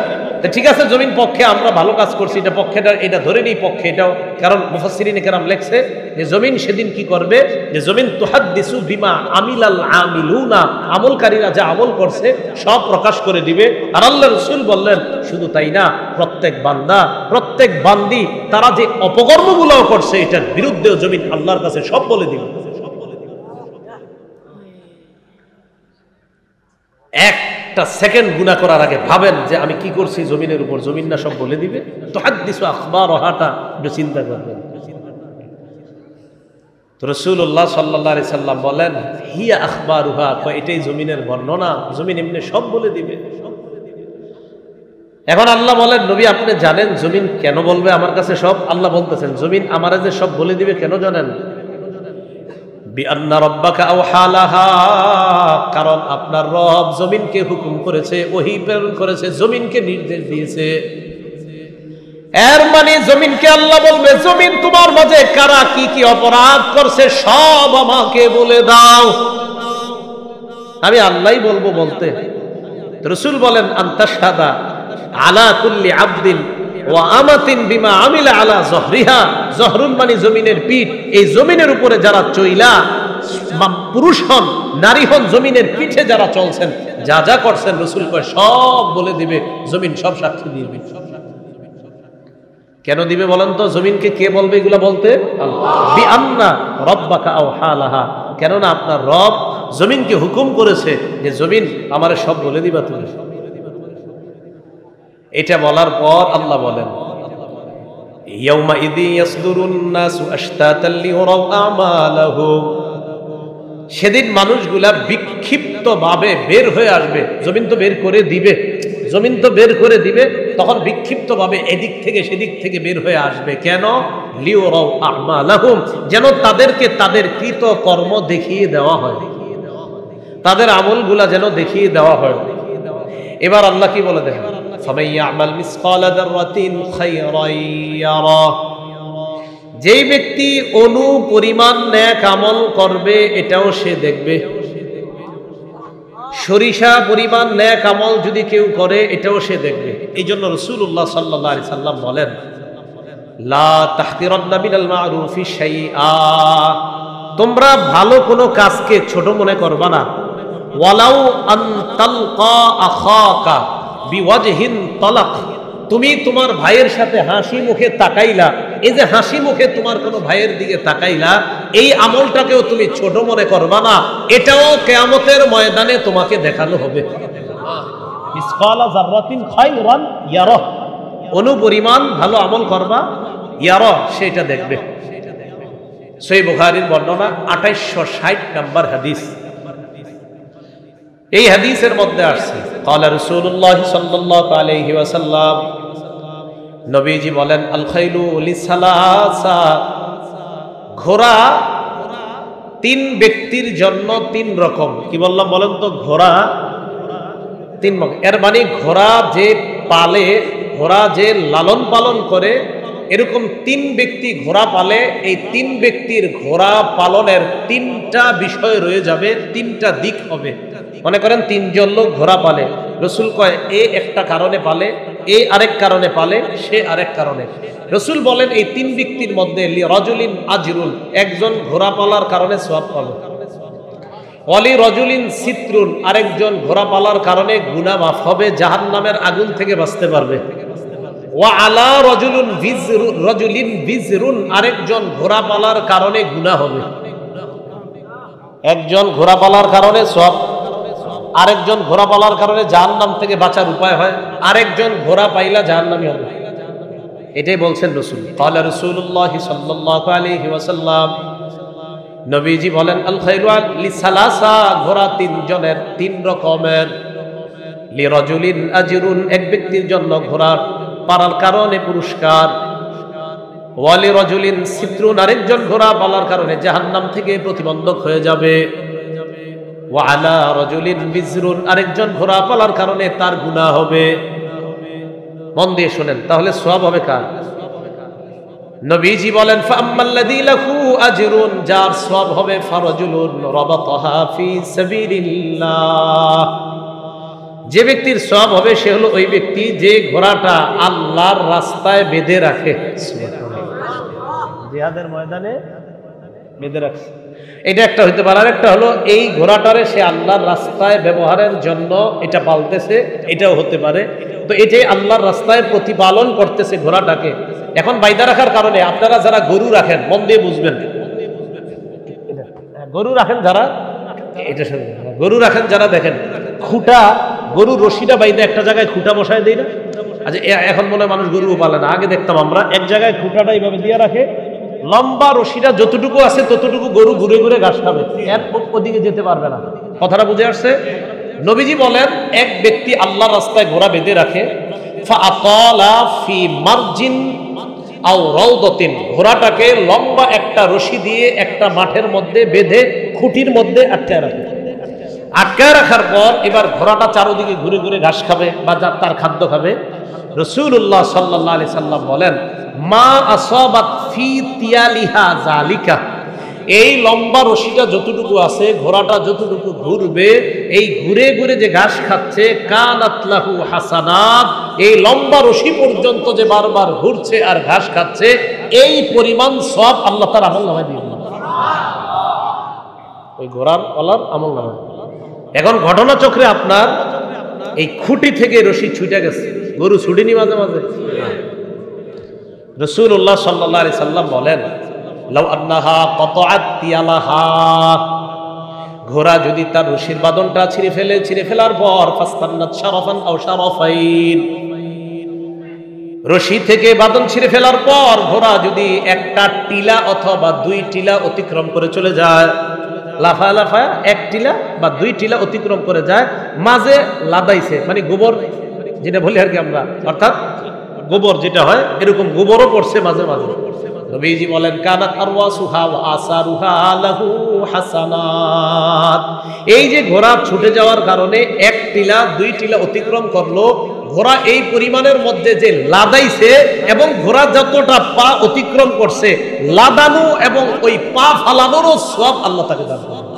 ঠিক আছে, জমিন পক্ষে আমরা ভালো কাজ করছি, এটা পক্ষেটা, এটা ধরে নিই পক্ষে এটাও। কারণ মুফাসসিরিনে কেরাম লেখছে যে জমিন সেদিন কি করবে, যে জমিন তুহাদ্দিসু বিমা আমিলাল আমিলুনা, আমলকারীরা যা আমল করছে সব প্রকাশ করে দিবে। আর আল্লাহর রাসূল বললেন, শুধু তাই না, প্রত্যেক বান্দা, প্রত্যেক বান্দি তারা যে অপকর্মগুলো করছে এটার বিরুদ্ধেও জমিন আল্লাহর কাছে সব বলে দিবে। একটা সেকেন্ড গুনাহ করার আগে ভাবেন যে আমি কি করছি জমিনের উপর, জমিন না সব বলে দিবে? তুহাদ্দিসু আখবারাহাটা একটু চিন্তা করবেন। তো রাসূলুল্লাহ সাল্লাল্লাহু আলাইহি সাল্লাম বলেন, হিয়া আখবারুহা, এটাই জমিনের বর্ণনা, জমিন এমনি সব বলে দিবে। এখন আল্লাহ বলেন, নবী আপনি জানেন জমিন কেন বলবে আমার কাছে সব? আল্লাহ বলতেছেন, জমিন আমারে যে সব বলে দিবে কেন জানেন? বিআন্না রাব্বাকা আওহা লাহা, কারণ আপনার রব জমিনকে হুকুম করেছে, ওহী প্রেরণ করেছে, জমিনকে নির্দেশ দিয়েছে। এর মানে জমিনকে আল্লাহ বলবে, জমিন তোমার মাঝে কারা কি কি অপরাধ করছে সব আমাকে বলে দাও, আমি আল্লাহই বলবো বলতে। রাসূল বলেন, আনতাশহাদা আলা কুল্লি আবদিন ওয়া আমাতিন বিমা আমিলা আলা যহরিহা, যহরুন মানে জমিনের পিঠ, এই জমিনের উপরে যারা চইলা, পুরুষ হন নারী হন, জমিনের পিঠে যারা চলছেন, যা যা করছেন রাসূল কয় সব বলে দিবে, জমিন সব সাক্ষী দিবে। কেন দিবে বলেন তো? জমিনকে কে বলবে এগুলা বলতে? আল্লাহ। বিআন্না রাব্বাকা আওহা লাহা, কেননা আপনার রব জমিনকে হুকুম করেছে যে জমিন আমার সব বলে দিবা তুমি। এটা বলার পর আল্লাহ বলেন ইয়াউমাইযি ইয়াসদুরুন নাসু আশতাতাল লিউরাউ আমালাহুম, সেদিন মানুষগুলা বিক্ষিপ্তভাবে বের হয়ে আসবে। জমিন তো বের করে দিবে, জমিন তো বের করে দিবে, তখন বিক্ষিপ্তভাবে এদিক থেকে সেদিক থেকে বের হয়ে আসবে। কেন? লিউরাউ আমালাহুম, যেন তাদেরকে তাদের কৃত কর্ম দেখিয়ে দেওয়া হয়, তাদের আমলগুলা যেন দেখিয়ে দেওয়া হয়। এবার আল্লাহ কি বলে দেখেন, ফামান ইয়ামাল মিসকালা যাররাতিন খায়রান ইয়ারা, যেই ব্যক্তি অণু পরিমাণ নেক আমল করবে এটাও সে দেখবে। সরিষা পরিমাণ নেক আমল যদি কেউ করে এটাও সে দেখবে। এই জন্য রাসূলুল্লাহ সাল্লাল্লাহু আলাইহি সাল্লাম বলেন লা তাহকিরান্না মিনাল মা'রুফি শাইআ, তোমরা ভালো কোনো কাজকে ছোট মনে করবা না। ওয়ালাউ আন তালকা আখাকা বিওয়াজহিন তালাক, তুমি তোমার ভাইয়ের সাথে হাসি মুখে তাকাইলা, এই যে হাসি মুখে তোমার কোনো ভাইয়ের দিকে তাকাইলা, এই আমলটাকেও তুমি ছোট মনে করবা না, এটাও কিয়ামতের ময়দানে তোমাকে দেখানো হবে। মিসকালা যাররাতিন খায়রান ইয়ারা, অণু পরিমাণ ভালো আমল করবা, ইয়ারা সেটা দেখবে। সহিহ বুখারীর বর্ণনা 2860 নম্বর হাদিস। এই হাদিসের মধ্যে আসছে ক্বালা রাসূলুল্লাহ সাল্লাল্লাহু আলাইহি ওয়াসাল্লাম, নবীজি বলেন আল খাইলু লিসালাসা, ঘোড়া তিন ব্যক্তির জন্য তিন রকম। কি বললাম বলেন তো? ঘোড়া তিন রকম। এর মানে ঘোড়া যে পালে, ঘোড়া যে লালন পালন করে, এরকম তিন ব্যক্তি ঘোড়া পালে। এই তিন ব্যক্তির ঘোড়া পালনের তিনটা বিষয় রয়ে যাবে, তিনটা দিক হবে। মনে করেন তিনজন লোক ঘোড়া পালে, রসুল কয় এ একটা কারণে পালে, এ আরেক কারণে পালে, সে আরেক কারণে। রসুল বলেন এই তিন ব্যক্তির মধ্যে লি রাজুলিন আজরুন, একজন ঘোড়া পালার কারণে সওয়াব পাবে। ওয়ালি রাজুলিন সিত্রুন, আরেকজন ঘোড়া পালার কারণে গুনাহ মাফ হবে, জাহান্নামের আগুন থেকে বাঁচতে পারবে। ওয়া আলা রাজুলিন বিজরুন, আরেকজন ঘোড়া পালার কারণে গুনাহ হবে। একজন ঘোড়া পালার কারণে সওয়াব, আরেকজন ঘোড়া পালার কারণে জাহান্নাম থেকে বাঁচার উপায় হয়, আরেকজন ঘোড়া পাইলা জাহান্নামী হবে। এটাই বলছেন রাসূল। ক্বালা রাসূলুল্লাহ সাল্লাল্লাহু আলাইহি ওয়াসাল্লাম, নবীজি বলেন আল খাইলু লিসালাসা, ঘোড়া তিনজনের, তিন রকমের। লিরাজুলিন আজরুন, এক ব্যক্তির জন্য ঘোড়া পালার কারণে পুরস্কার। ওয়ালি রাজুলিন সিত্রুন, আরেকজন ঘোড়া পালার কারণে জাহান্নাম থেকে প্রতিবন্ধক হয়ে যাবে। ওয়া আলা রাজুলিন বিজরুন, আরেকজন ঘোড়া পালার কারণে তার গুনাহ হবে। মন দিয়ে শুনেন, তাহলে সওয়াব হবে কার? নবীজি বলেন ফাআম্মাল্লাযী লাহু আজরুন, যার সওয়াব হবে ফারাজুলুন রাবাতাহা ফি সাবিলিল্লাহ, যে ব্যক্তির সওয়াব হবে সে হলো ওই ব্যক্তি যে ঘোড়াটা আল্লাহর রাস্তায় বেঁধে রাখে। জিহাদের ময়দানে বেঁধে রাখছে, এটা একটা হইতে পারে। আর একটা হলো এই ঘোড়াটারে সে আল্লাহর রাস্তায় ব্যবহারের জন্য এটা পালতেছে, এটাও হতে পারে। তো এটাই আল্লাহর রাস্তায় প্রতিপালন করতেছে ঘোড়াটাকে। এখন বাইদা রাখার কারণে আপনারা যারা গরু রাখেন, মন দিয়ে বুঝবেন, গরু রাখেন যারা, এটা গরু রাখেন যারা, দেখেন খুঁটা, গরু রশিটা বাইদা একটা জায়গায় খুঁটা বসায় দেয় না? আচ্ছা, এখন মনে হয় মানুষ গরুও পালে না। আগে দেখতাম আমরা এক জায়গায় খুঁটাটা এইভাবে দিয়ে রাখে, লম্বা রশিটা যতটুকু আছে ততটুকু গরু ঘুরে ঘুরে ঘাস খাবে, এর ওদিকে যেতে পারবে না। কথাটা বুঝে আসছে? নবীজি বলেন এক ব্যক্তি আল্লাহর রাস্তায় ঘোড়া বেঁধে রাখে, ফাআতালা ফি মারজিন আও রাউদাতিন, ঘোড়াটাকে লম্বা একটা রশি দিয়ে একটা মাঠের মধ্যে বেঁধে খুঁটির মধ্যে আটকায় রাখে। আটকায় রাখার পর এবার ঘোড়াটা চারদিকে ঘুরে ঘুরে ঘাস খাবে বা তার খাদ্য খাবে। রাসূলুল্লাহ সাল্লাল্লাহু আলাইহি সাল্লাম বলেন মা আসাবাত ফি তিয়ালিহা যালিকা, এই লম্বা রশিটা যতটুকু আছে, ঘোড়াটা যতটুকু ঘুরবে, এই ঘুরে ঘুরে যে ঘাস খাচ্ছে, কানাত লাহু হাসানাত, এই লম্বা রশি পর্যন্ত যে বারবার ঘুরছে আর ঘাস খাচ্ছে, এই পরিমাণ সওয়াব আল্লাহ তার আমলনামায় দিয়ে দিবেন। ওই ঘোড়ার ওলার আমলনামায়। এখন ঘটনাচক্রে আপনার এই খুঁটি থেকে রশি ছুটে গেছে, গরু ছুটিনি মাঝে মাঝে। রাসূলুল্লাহ সাল্লাল্লাহু আলাইহি সাল্লাম বলেন লাউ আন্নাহা কাতাআত তিয়ালাহা, ঘোড়া যদি তার রশির বাঁধনটা ছিঁড়ে ফেলার পর ফাস্তান্নাত শারাফান আও শারাফাইন, রশি থেকে বাঁধন ছিঁড়ে ফেলার পর ঘোড়া যদি একটা টিলা অথবা 2 টিলা অতিক্রম করে চলে যায়, লাফায় লাফায় 1 টিলা বা 2 টিলা অতিক্রম করে যায়, মাঝে লাদাইছে মানে গোবর যেটা বলি আর কি আমরা, অর্থাৎ গোবর যেটা হয় এরকম গোবরও পড়ছে মাঝে মাঝে। নবীজি বলেন কানাত আরওয়াসুহা ওয়া আসারুহা লাহু হাসানাত, এই যে ঘোড়া ছুটে যাওয়ার কারণে 1 টিলা 2 টিলা অতিক্রম করলো, ঘোড়া এই পরিমাণের মধ্যে যে লাদাইছে এবং ঘোড়া যতটা পা অতিক্রম করছে লাদানো এবং ওই পা ফালানোরও সওয়াব আল্লাহ তাকে দান করবেন।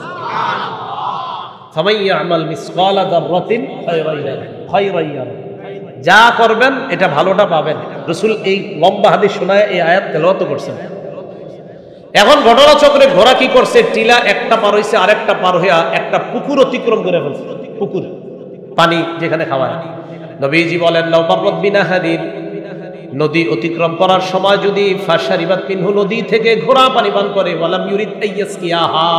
ফামাইয়ামাল মিসকালা যাররাতিন খায়রান ইয়ারা, যা করবেন এটা ভালোটা পাবেন। রাসূল এই লম্বা হাদিস শোনায় এই আয়াত তেলাওয়াত করছেন। এখন ঘটনা চক্রে ঘোড়া কি করছে, টিলা একটা পার হইছে, আরেকটা পার হইয়া একটা পুকুর অতিক্রম করে ফেলছে, পুকুর পানি যেখানে খাওয়ায়। নবীজি বলেন লাউ মাররাত বিনাহারিন, নদী অতিক্রম করার সময় যদি ফাশারিবাত মিনহু, নদী থেকে ঘোড়া পানি পান করে, ওয়ালাম ইউরিদ আইয়াসকিয়াহা,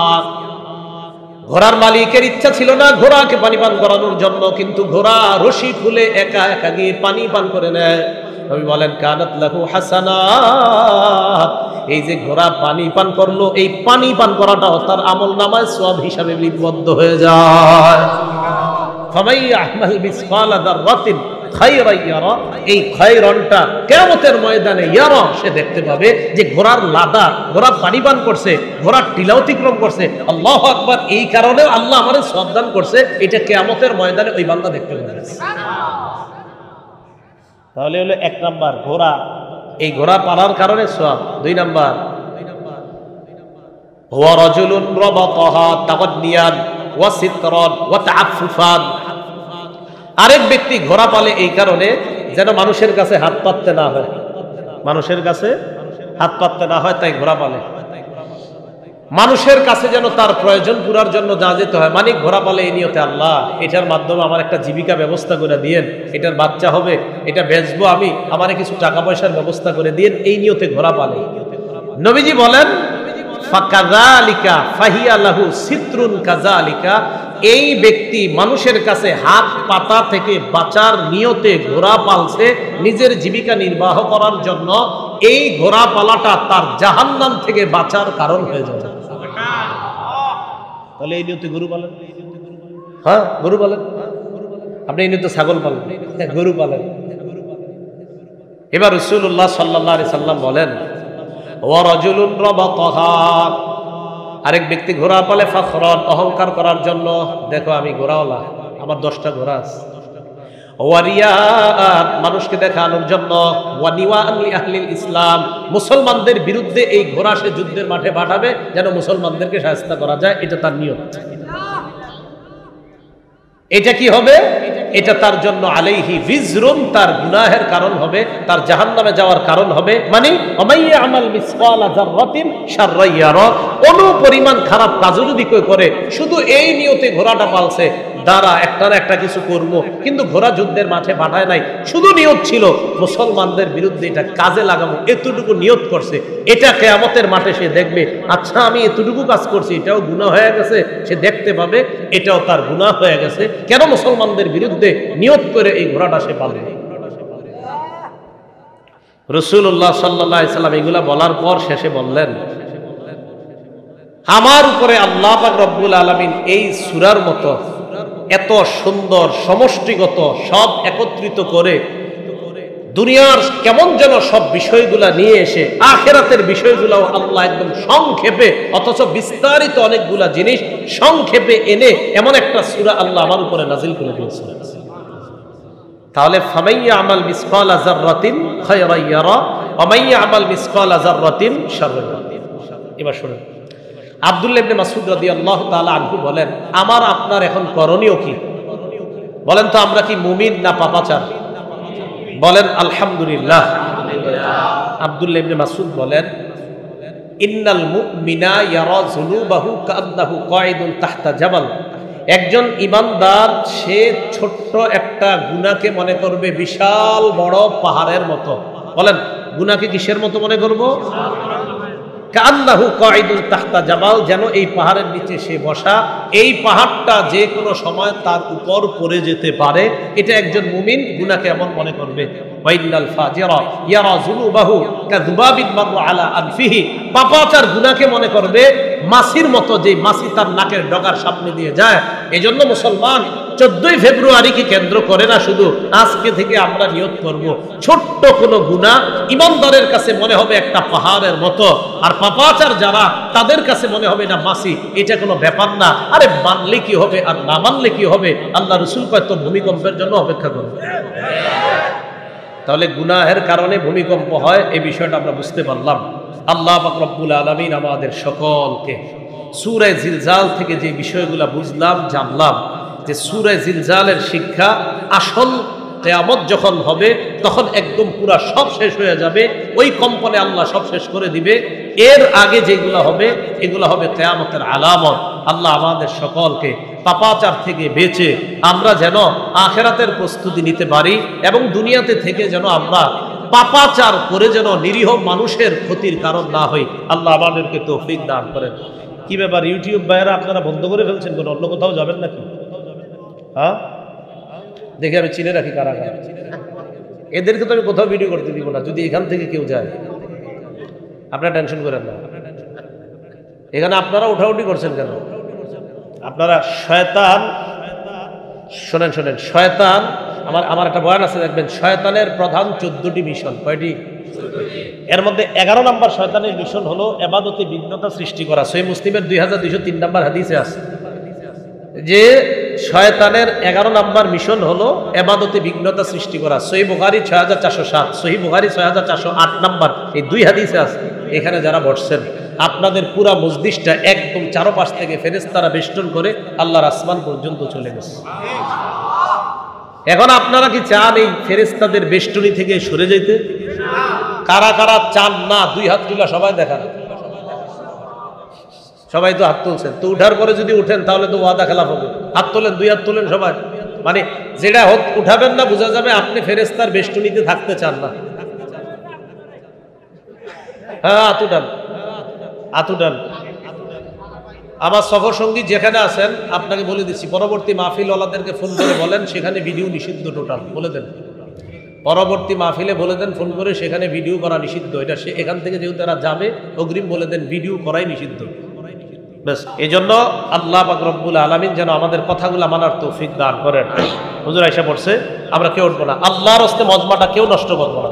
ঘোড়ার মালিকের ইচ্ছা ছিল না ঘোড়াকে পানি পান করানোর জন্য, কিন্তু ঘোড়া রশি খুলে একা একা গিয়ে পানি পান করে নেয়। নবী বলেন কানাত লাহু হাসানাত, এই যে ঘোড়া পানি পান করলো, এই পানি পান করাটাও তার আমলনামায় সওয়াব হিসাবে লিপিবদ্ধ হয়ে যায়। ফামাইয়ামাল মিসকালা যাররাতিন খায়রান ইয়ারা, এই খায়রানটা কিয়ামতের ময়দানে ইয়ারা, সে দেখতে পাবে যে ঘোড়ার লাদা, ঘোড়া পানি পান করছে, ঘোড়ার টিলা অতিক্রম করছে। আল্লাহু আকবার, এই কারণে আল্লাহ আমাদের সওয়াব দান করছে, এটা কিয়ামতের ময়দানে ওই বান্দা দেখতে পাবে। তাহলে হলো 1 নাম্বার ঘোড়া, এই ঘোড়া পালার কারণে সওয়াব। 2 নাম্বার হুয়া রাজুলুন রাবাতাহা তাগান্নিয়ান ওয়া সিতরান ওয়া তাআফফুফান, আরেক ব্যক্তি ঘোড়া পালে এই কারণে যেন মানুষের কাছে হাত পাততে না হয়, মানুষের কাছে হাত পাততে না হয়, তাই ঘোড়া পালে। মানুষের কাছে যেন তার প্রয়োজন পুরার জন্য যা যেতে হয়, মানে ঘোড়া পালে এই নিয়তে আল্লাহ এটার মাধ্যমে আমার একটা জীবিকা ব্যবস্থা করে দিয়েন, এটার বাচ্চা হবে, এটা বেচবো আমি, আমার কিছু টাকা পয়সার ব্যবস্থা করে দিয়েন, এই নিয়তে ঘোড়া পালে। নবীজি বলেন ফাকাযালিকা ফাহিয়া লাহু সিত্রুন কাযালিকা, এই ব্যক্তি মানুষের কাছে হাত পাতা থেকে বাঁচার নিয়তে ঘোড়া পালছে নিজের জীবিকা নির্বাহ করার জন্য, এই ঘোড়া পালাটা তার জাহান্নাম থেকে বাঁচার কারণ হয়ে যাবে। তাহলে এই নিয়তে গরু পালেন, হ্যাঁ গরু পালেন, আপনি এই নিয়তে ছাগল পালেন, গরু পালেন। এবার রাসূলুল্লাহ সাল্লাল্লাহু আলাইহি সাল্লাম বলেন ওয়া রাজুলুন রাবাতাহা, আরেক ব্যক্তি ঘোড়া পালে ফখরান, অহংকার করার জন্য, দেখো আমি ঘোড়াওয়ালা, আমার 10টা ঘোড়া আছে। ওয়া রিয়াআন, মানুষকে দেখানোর জন্য। ওয়া নিওয়াআন লি আহলিল ইসলাম, মুসলমানদের বিরুদ্ধে এই ঘোড়া সে যুদ্ধের মাঠে পাঠাবে যেন মুসলমানদেরকে শায়েস্তা করা যায়, এটা তার নিয়ত। এটা কি হবে, এটা তার জন্য আলাইহি ভিজরুন, তার গুনাহের কারণ হবে, তার জাহান্নামে যাওয়ার কারণ হবে। মানে ওমাইয়া আমাল মিসকালা যাররাতিন শাররান ইয়ারা, কোনো পরিমাণ খারাপ কাজও যদি কেউ করে শুধু এই নিয়তে ঘোড়াটা পালছে, দ্বারা একটা না একটা কিছু করবো, কিন্তু ঘোড়া যুদ্ধের মাঠে পাঠায় নাই, শুধু নিয়ত ছিল মুসলমানদের বিরুদ্ধে এটা কাজে লাগাবো, এতটুকু নিয়ত করছে, এটা কিয়ামতের মাঠে সে দেখবে, আচ্ছা আমি এতটুকু কাজ করছি, এটাও গুনাহ হয়ে গেছে, সে দেখতে পাবে এটাও তার গুনাহ হয়ে গেছে, কেন মুসলমানদের বিরুদ্ধে নিয়ত করে এই ঘোড়াটা সে পালবে। রাসূলুল্লাহ সাল্লাল্লাহু আলাইহি সাল্লাম এগুলা বলার পর শেষে বললেন আমার উপরে আল্লাহ পাক রব্বুল আলামিন এই সূরার মতো এত সুন্দর সমষ্টিগত সব একত্রিত করে দুনিয়ার কেমন যেন সব বিষয়গুলা নিয়ে এসে আখিরাতের বিষয়গুলাও আল্লাহ একদম সংক্ষেপে, অথচ বিস্তারিত অনেকগুলা জিনিস সংক্ষেপে এনে এমন একটা সূরা আল্লাহ আমার উপরে নাজিল করে দিয়েছেন। তাহলে ফামাইয়া আমাল মিসকালা যাররাতিন খায়রান ইয়ারা ওয়া মাইয়া আমাল মিসকালা যাররাতিন শাররান ইয়ারা। এবার শুনুন, আব্দুল্লাহ ইবনে মাসউদ রাদিয়াল্লাহু তাআলা আনহু বলেন আমার আপনার এখন করণীয় কি? বলেন তো আমরা কি মুমিন না পাপাচার? বলেন আলহামদুলিল্লাহ। আব্দুল্লাহ ইবনে মাসউদ বলেন ইন্নাল মুমিনা ইয়ারা যুনুবাহু কাআন্নাহু কাঈদুন তাহতা জাবাল, একজন ঈমানদার সে ছোট্ট একটা গুনাহকে মনে করবে বিশাল বড় পাহাড়ের মতো। বলেন গুনাহকে কিসের মতো মনে করব? কান্নাহু কাঈদুন তাহতা জাবাল, যেন এই পাহাড়ের নিচে সে বসা, এই পাহাড়টা যে কোনো সময় তার উপর পড়ে যেতে পারে। এটা একজন মুমিন গুনাহকে এমন মনে করবে। ওয়াইনাল ফাজিরা ইয়ারা যুনুবাহু কাযুবাবিন মাররা আলা আনফিহি, পাপাচার গুনাহকে মনে করবে মাছির মতো, যে মাছি তার নাকের ডগার সামনে দিয়ে যায়। এজন্য মুসলমান 14ই ফেব্রুয়ারিকে কেন্দ্র করে না, শুধু আজকে থেকে আমরা নিয়ত করব, ছোট্ট কোনো গুনাহ ইমানদারের কাছে মনে হবে একটা পাহাড়ের মতো, আর পাপাচার যারা তাদের কাছে মনে হবে না মাছি, এটা কোনো ব্যাপার না। আরে মানলে কি হবে আর না মানলে কি হবে? আল্লাহ রাসূল কয় তো ভূমিকম্পের জন্য অপেক্ষা করবে। তাহলে গুনাহের কারণে ভূমিকম্প হয়, এই বিষয়টা আমরা বুঝতে পারলাম। আল্লাহ পাক রব্বুল আলামিন আমাদের সকলকে সূরা জিলজাল থেকে যে বিষয়গুলো বুঝলাম, জানলাম, যে সূরা জিলজালের শিক্ষা আসল কিয়ামত যখন হবে তখন একদম পুরা সব শেষ হয়ে যাবে, ওই কম্পনে আল্লাহ সব শেষ করে দিবে। এর আগে যেগুলো হবে এগুলো হবে কিয়ামতের আলামত। আল্লাহ আমাদের সকলকে পাপাচার থেকে বেঁচে আমরা যেন আখিরাতের প্রস্তুতি নিতে পারি, এবং দুনিয়াতে থেকে যেন আমরা পাপাচার করে যেন নিরীহ মানুষের ক্ষতির কারণ না হই। আল্লাহ আমাদেরকে তৌফিক দান করেন। কি ব্যাপার ইউটিউব ভাইয়েরা, আপনারা বন্ধ করে ফেলছেন, কোনো অন্য কোথাও যাবেন নাকি? হ্যাঁ, দেখে আমি চিনে রাখি কারা কারা। এদেরকে তো আমি কোথাও ভিডিও করতে দিব না, যদি এখান থেকে কেউ যায়। আপনারা টেনশন করেন না। এখানে আপনারা উঠাউঠি করছেন কেন? আপনারা শয়তান, শোনেন শোনেন, শয়তান, আমার একটা বয়ান আছে, দেখবেন শয়তানের প্রধান 14টি মিশন। কয়টি? এর মধ্যে 11 নম্বর শয়তানের মিশন হলো ইবাদতে বিঘ্নতা সৃষ্টি করা। সহিহ মুসলিমের 2203 নম্বর হাদিসে আছে যে শয়তানের 11 নম্বর মিশন হলো ইবাদতে বিঘ্নতা সৃষ্টি করা। সহিহ বুখারী 6407, সহিহ বুখারী 6408 নম্বর, এই 2 হাদিসে আছে। এখানে যারা বসছেন, আপনাদের পুরা মজলিসটা একদম চারপাশ থেকে ফেরেশতারা বেষ্টন করে আল্লাহর আসমান পর্যন্ত চলে গেছে। এখন আপনারা কি চান এই ফেরেশতাদের বেষ্টনী থেকে সরে যেতে? কারা কারা চান না? 2 হাত তুলে সবাই দেখান। সবাই তো হাত তুলছেন, তো উঠার পরে যদি উঠেন তাহলে তো ওয়াদা খেলাফ হবে। হাত তোলেন, 2 হাত তোলেন সবাই। মানে যেটা উঠাবেন না বোঝা যাবে আপনি ফেরেশতার বেষ্টনীতে থাকতে চান না। হ্যাঁ, হাত উঠান, হাত উঠান। আমার সফর সঙ্গী যেখানে আছেন আপনাকে বলে দিচ্ছি, পরবর্তী মাহফিল ওয়ালাদেরকে ফোন করে বলেন সেখানে ভিডিও নিষিদ্ধ, টোটাল বলে দেন। পরবর্তী মাহফিলে বলে দেন ফোন করে সেখানে ভিডিও করা নিষিদ্ধ। এটা সে এখান থেকে যেহেতু তারা যাবে, অগ্রিম বলে দেন ভিডিও করাই নিষিদ্ধ। ব্যাস, এই জন্য আল্লাহ পাক রব্বুল আলামিন যেন আমাদের কথাগুলো মানার তৌফিক দান করেন। হুজুর আয়েশা পড়ছে, আমরা কেউ উঠবো না, আল্লাহর হস্তে মজমাটা কেউ নষ্ট করবো না।